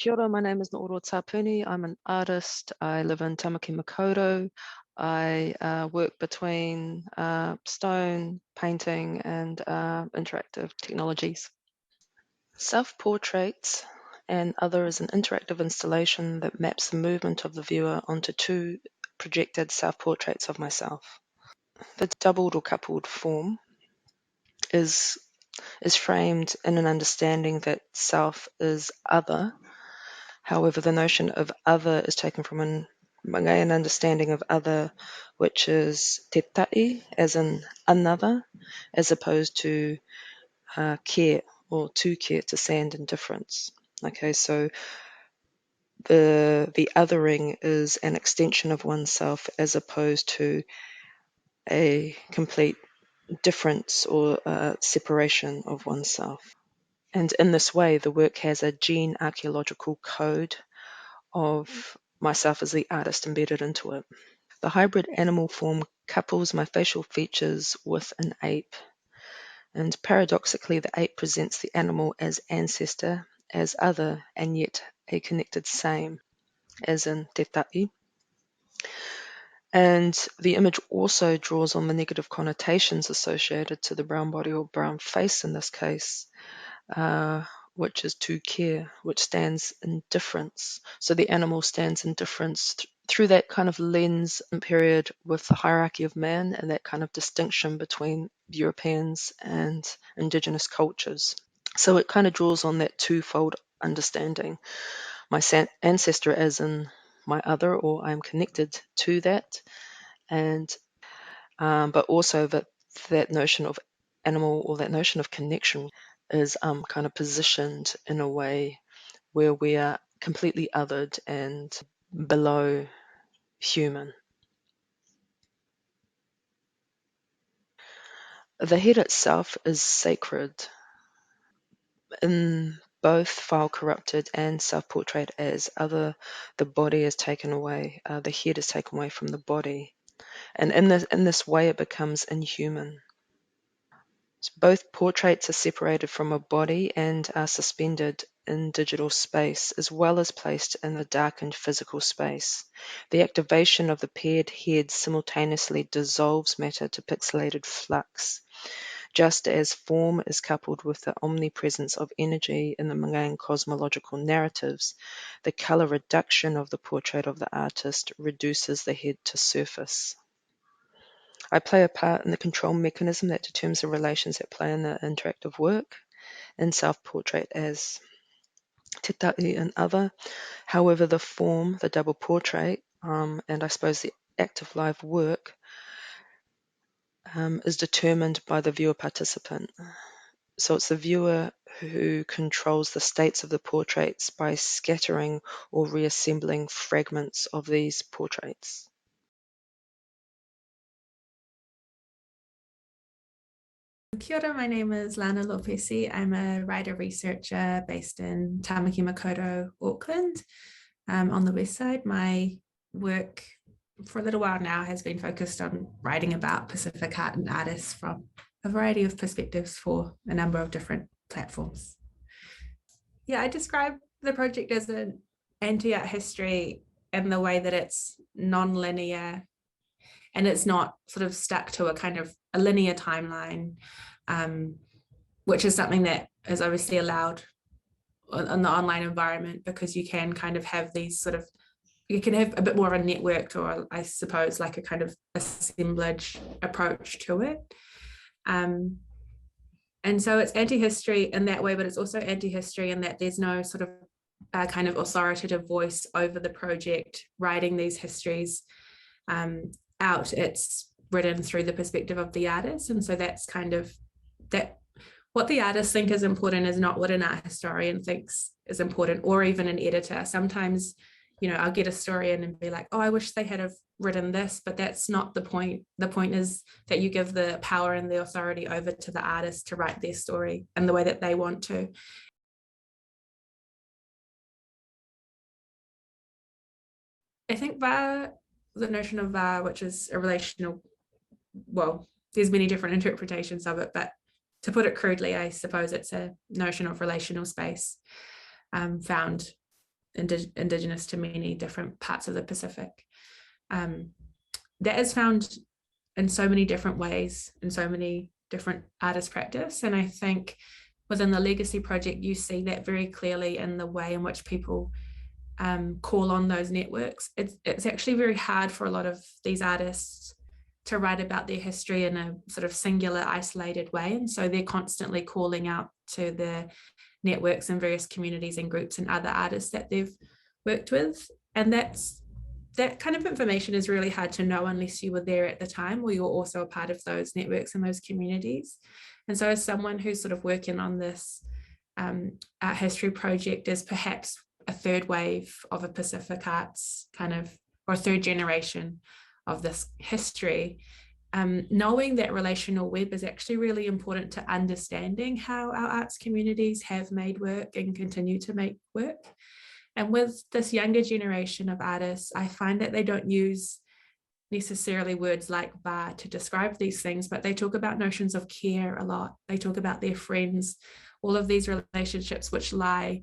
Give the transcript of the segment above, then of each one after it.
Kia ora, my name is Nooroa Tapuni. I'm an artist. I live in Tāmaki Makaurau. I work between stone, painting, and interactive technologies. Self-portraits and other is an interactive installation that maps the movement of the viewer onto two projected self-portraits of myself. The doubled or coupled form is framed in an understanding that self is other. However, the notion of other is taken from a Mangaian understanding of other, which is tetai, as in another, as opposed to care or to care, to stand in difference. Okay, so the othering is an extension of oneself as opposed to a complete difference or separation of oneself. And in this way, the work has a gene archaeological code of myself as the artist embedded into it. The hybrid animal form couples my facial features with an ape. And paradoxically, the ape presents the animal as ancestor, as other, and yet a connected same, as in tetai. And the image also draws on the negative connotations associated to the brown body or brown face in this case, which is to care, which stands in difference. So the animal stands in difference through that kind of lens and period with the hierarchy of man and that kind of distinction between Europeans and indigenous cultures. So it kind of draws on that twofold understanding. My ancestor as in my other, or I'm connected to that, and but also that notion of animal or that notion of connection is kind of positioned in a way where we are completely othered and below human. The head itself is sacred. In both File Corrupted and Self-Portrait as Other, the body is taken away, the head is taken away from the body. And in this way, it becomes inhuman. So both portraits are separated from a body and are suspended in digital space, as well as placed in a darkened physical space. The activation of the paired heads simultaneously dissolves matter to pixelated flux, just as form is coupled with the omnipresence of energy in the Mangaian cosmological narratives. The color reduction of the portrait of the artist reduces the head to surface. I play a part in the control mechanism that determines the relations at play in the interactive work, in self-portrait as tetai and other. However, the form, the double portrait, and I suppose the active live work is determined by the viewer participant. So it's the viewer who controls the states of the portraits by scattering or reassembling fragments of these portraits. Kia ora, my name is Lana Lopesi. I'm a writer-researcher based in Tāmaki Makaurau, Auckland. On the west side, my work for a little while now has been focused on writing about Pacific art and artists from a variety of perspectives for a number of different platforms. Yeah, I describe the project as an anti-art history in the way that it's non-linear and it's not sort of stuck to a kind of a linear timeline, which is something that is obviously allowed in the online environment, because you can kind of have these sort of, you can have a bit more of a networked, or I suppose like a kind of assemblage approach to it. And so it's anti-history in that way, but it's also anti-history in that there's no sort of kind of authoritative voice over the project writing these histories out. It's written through the perspective of the artist. And so that's kind of that, what the artists think is important is not what an art historian thinks is important, or even an editor. Sometimes, you know, I'll get a story in and be like, oh, I wish they had have written this, but that's not the point. The point is that you give the power and the authority over to the artist to write their story in the way that they want to. I think Vā, the notion of Vā, which is a relational, well, there's many different interpretations of it, but to put it crudely, I suppose it's a notion of relational space found indigenous to many different parts of the Pacific. That is found in so many different ways, in so many different artist practice. And I think within the Legacy Project, you see that very clearly in the way in which people call on those networks. It's actually very hard for a lot of these artists to write about their history in a sort of singular, isolated way. And so they're constantly calling out to the networks and various communities and groups and other artists that they've worked with. And that kind of information is really hard to know unless you were there at the time or you're also a part of those networks and those communities. And so as someone who's sort of working on this art history project as perhaps a third wave of a Pacific arts kind of, or a third generation of this history, knowing that relational web is actually really important to understanding how our arts communities have made work and continue to make work. And with this younger generation of artists, I find that they don't use necessarily words like "vā" to describe these things, but they talk about notions of care a lot. They talk about their friends, all of these relationships which lie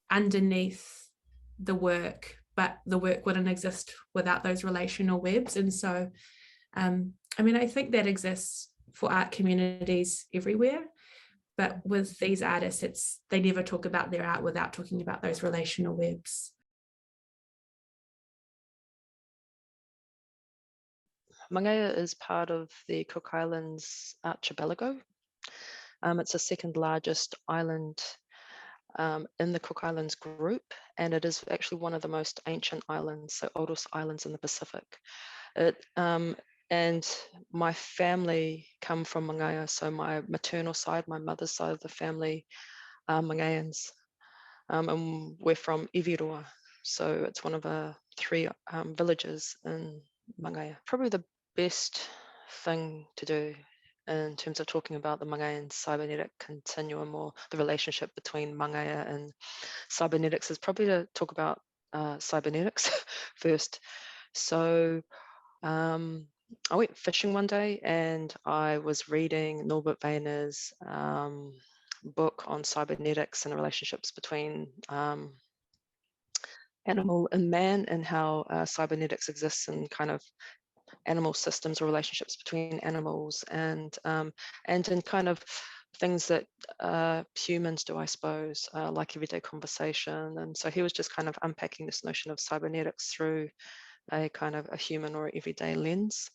underneath the work, but the work wouldn't exist without those relational webs. And so, I mean, I think that exists for art communities everywhere. But with these artists, they never talk about their art without talking about those relational webs. Mangaian is part of the Cook Islands archipelago. It's the second largest island in the Cook Islands group, and it is actually one of the most ancient islands, so oldest islands in the Pacific. And my family come from Mangaian, so my maternal side, my mother's side of the family are Mangaians, and we're from Iwiroa, so it's one of the 3 villages in Mangaian. Probably the best thing to do in terms of talking about the Mangaian cybernetic continuum or the relationship between Mangaian and cybernetics is probably to talk about cybernetics first. So I went fishing one day and I was reading Norbert Wiener's book on cybernetics and the relationships between animal and man, and how cybernetics exists in kind of animal systems or relationships between animals, and in kind of things that humans do, I suppose, like everyday conversation. And so he was just kind of unpacking this notion of cybernetics through a kind of a human or everyday lens.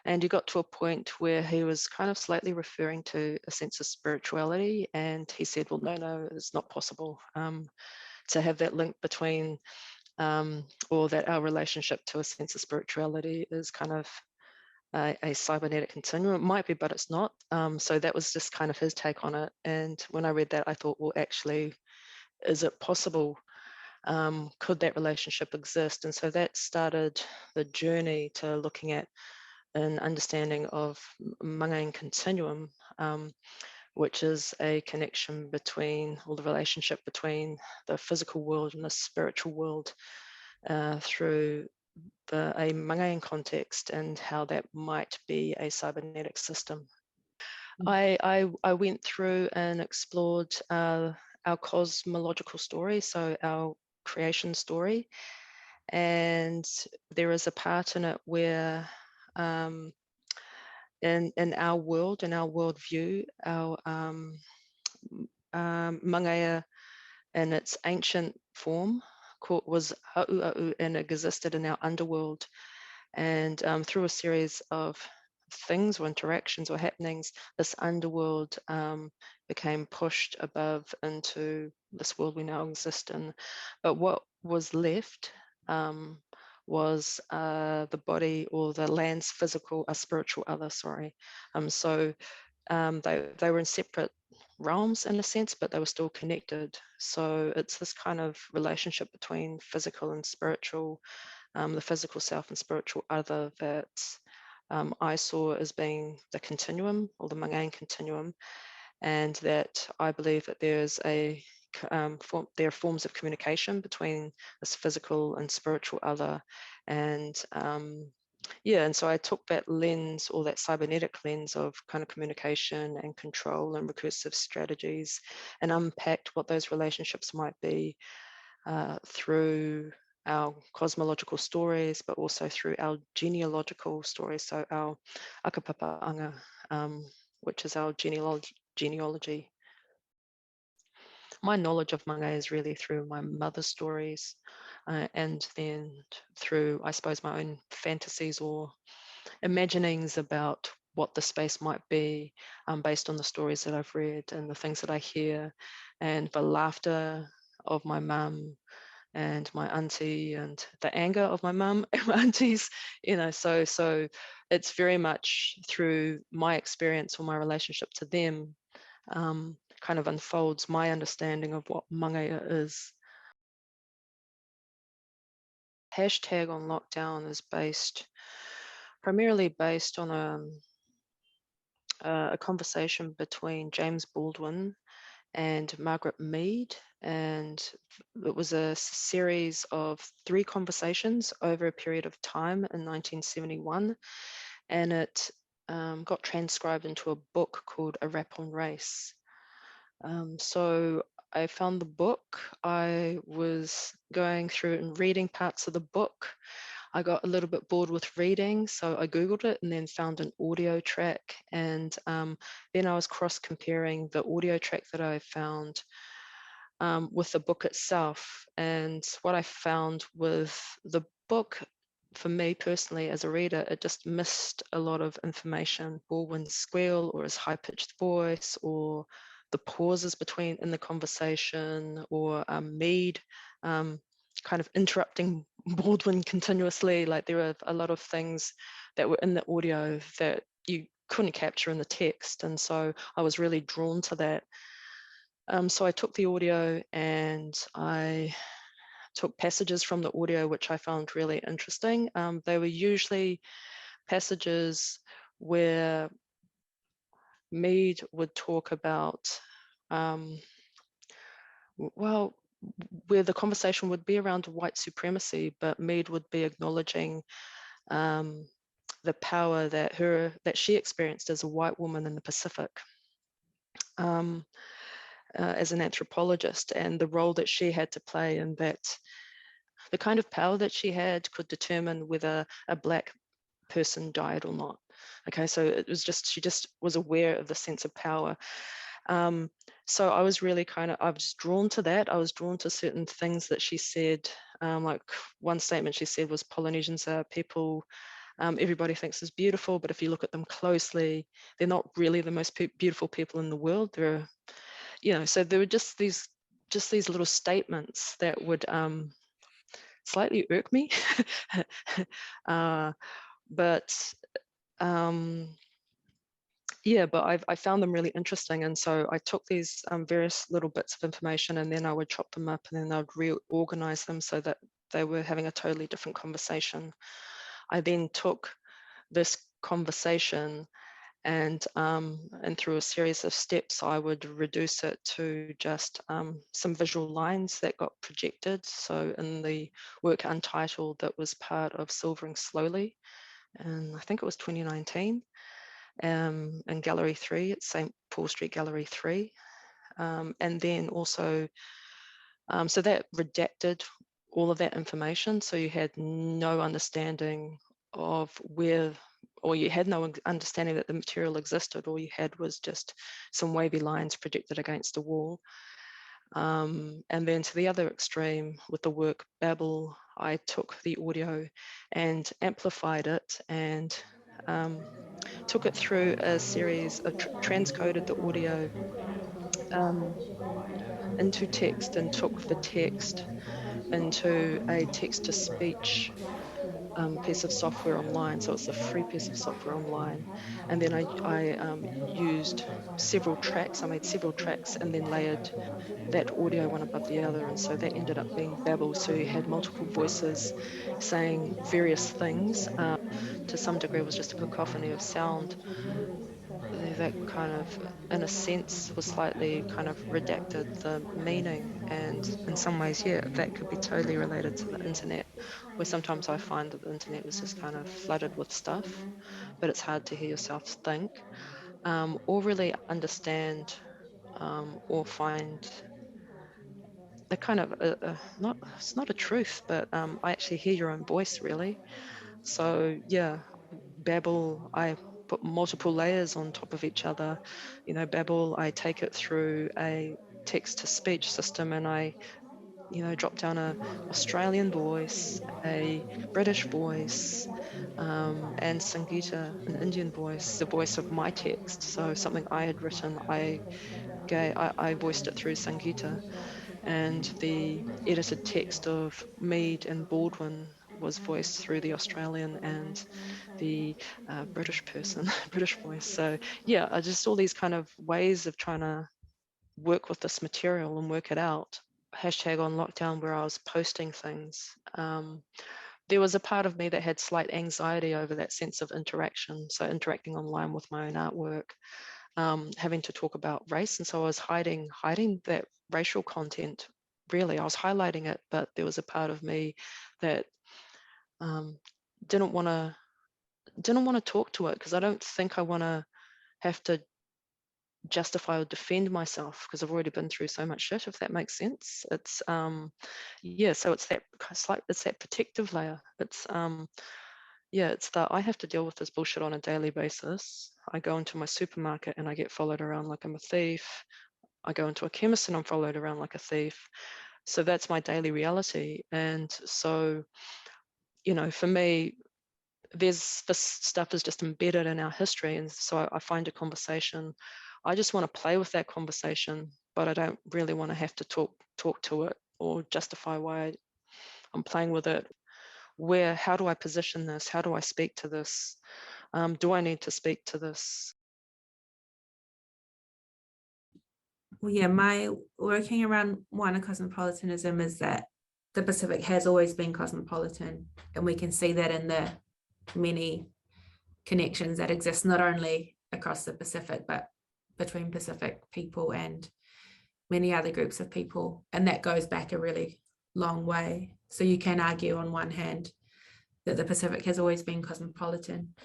And he got to a point where he was kind of slightly referring to a sense of spirituality, and he said, well, no, it's not possible to have that link between or that our relationship to a sense of spirituality is kind of a cybernetic continuum. It might be, but it's not. So that was just kind of his take on it. And when I read that, I thought, well, actually, is it possible? Could that relationship exist? And so that started the journey to looking at an understanding of Mangaian continuum, which is a connection between, or the relationship between the physical world and the spiritual world through a Mangaian context, and how that might be a cybernetic system. I went through and explored our cosmological story, so our creation story, and there is a part in it where in our world, in our worldview, our Mangaian in its ancient form was Au'au, and it existed in our underworld. And through a series of things or interactions or happenings, this underworld became pushed above into this world we now exist in. But what was left was the body, or the land's physical, a spiritual other, sorry. So they were in separate realms in a sense, but they were still connected. So it's this kind of relationship between physical and spiritual, the physical self and spiritual other, that I saw as being the continuum, or the Mangaian continuum, and that I believe that there's there are forms of communication between this physical and spiritual other. And and so I took that lens, or that cybernetic lens of kind of communication and control and recursive strategies, and unpacked what those relationships might be through our cosmological stories, but also through our genealogical stories. So our akapapaanga, which is our genealogy. My knowledge of Mangaian is really through my mother's stories, and then through, I suppose, my own fantasies or imaginings about what the space might be, based on the stories that I've read and the things that I hear, and the laughter of my mum and my auntie, and the anger of my mum and my aunties, so it's very much through my experience or my relationship to them, kind of unfolds my understanding of what Mangaian is. Hashtag on lockdown is primarily based on a conversation between James Baldwin and Margaret Mead, and it was a series of 3 conversations over a period of time in 1971, and it got transcribed into a book called A Rap on Race. So I found the book. I was going through and reading parts of the book. I got a little bit bored with reading, so I Googled it and then found an audio track. And then I was cross comparing the audio track that I found with the book itself. And what I found with the book, for me personally as a reader, it just missed a lot of information. Baldwin's squeal or his high-pitched voice, or the pauses between in the conversation, or Mead kind of interrupting Baldwin continuously. Like, there were a lot of things that were in the audio that you couldn't capture in the text. And so I was really drawn to that. So I took the audio and I took passages from the audio, which I found really interesting. They were usually passages where Mead would talk about, well, where the conversation would be around white supremacy, but Mead would be acknowledging the power that she experienced as a white woman in the Pacific. As an anthropologist, and the role that she had to play, and that the kind of power that she had could determine whether a Black person died or not. Okay, so it was just, she just was aware of the sense of power. So I was really I was drawn to that. I was drawn to certain things that she said. Like, one statement she said was, Polynesians are people everybody thinks is beautiful, but if you look at them closely, they're not really the most beautiful people in the world. They're, so there were just these little statements that would slightly irk me. But yeah, but I found them really interesting. And so I took these various little bits of information, and then I would chop them up, and then I'd reorganize them so that they were having a totally different conversation. I then took this conversation and through a series of steps, I would reduce it to just some visual lines that got projected. So in the work Untitled, that was part of Silvering Slowly, and I think it was 2019, in Gallery 3 at St. Paul Street Gallery 3. And then also, so that redacted all of that information. So you had no understanding of where, or you had no understanding that the material existed. All you had was just some wavy lines projected against a wall. And then to the other extreme, with the work Babel, I took the audio and amplified it, and took it through a series of transcoded the audio into text, and took the text into a text-to-speech piece of software online. So it's a free piece of software online. And then I used several tracks. I made several tracks and then layered that audio one above the other. And so that ended up being Babel. So you had multiple voices saying various things. To some degree, it was just a cacophony of sound that kind of, in a sense, was slightly kind of redacted the meaning. And in some ways, yeah, that could be totally related to the internet, where sometimes I find that the internet is just kind of flooded with stuff, but it's hard to hear yourself think, or really understand, or find a kind of not, it's not a truth, but I actually hear your own voice really. So yeah, Babel, I put multiple layers on top of each other. You know, Babel, I take it through a text to speech system, and I, you know, drop down a Australian voice, a British voice, and Sangeeta, an Indian voice, the voice of my text. So something I had written, I voiced it through Sangeeta, and the edited text of Mead and Baldwin was voiced through the Australian and the British person, British voice. So yeah, just all these kind of ways of trying to work with this material and work it out. Hashtag on lockdown, where I was posting things. There was a part of me that had slight anxiety over that sense of interaction. So interacting online with my own artwork, having to talk about race. And so I was hiding that racial content. Really, I was highlighting it, but there was a part of me that um, didn't want to talk to it, because I don't think I want to have to justify or defend myself, because I've already been through so much shit, if that makes sense. It's yeah, so it's that, it's that protective layer. It's yeah, it's that I have to deal with this bullshit on a daily basis. I go into my supermarket and I get followed around like I'm a thief. I go into a chemist and I'm followed around like a thief. So that's my daily reality. And so, you know, for me, there's this stuff is just embedded in our history. And so I find a conversation, I just want to play with that conversation, but I don't really want to have to talk to it or justify why I'm playing with it. How do I position this? How do I speak to this? Do I need to speak to this? Well, yeah, my working around Moana cosmopolitanism is that the Pacific has always been cosmopolitan, and we can see that in the many connections that exist not only across the Pacific, but between Pacific people and many other groups of people. And that goes back a really long way. So you can argue on one hand that the Pacific has always been cosmopolitan.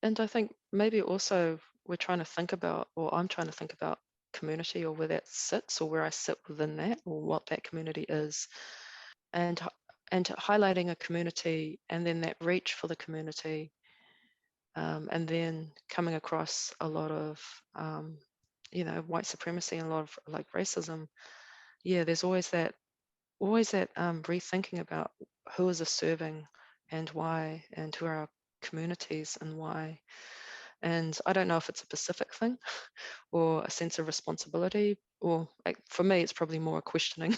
And I think maybe also we're trying to think about, or I'm trying to think about community, or where that sits, or where I sit within that, or what that community is, and highlighting a community, and then that reach for the community, and then coming across a lot of you know, white supremacy and a lot of like racism. Yeah, there's always that rethinking about who is this serving and why, and who are our communities and why. And I don't know if it's a Pacific thing or a sense of responsibility, or like, for me, it's probably more a questioning.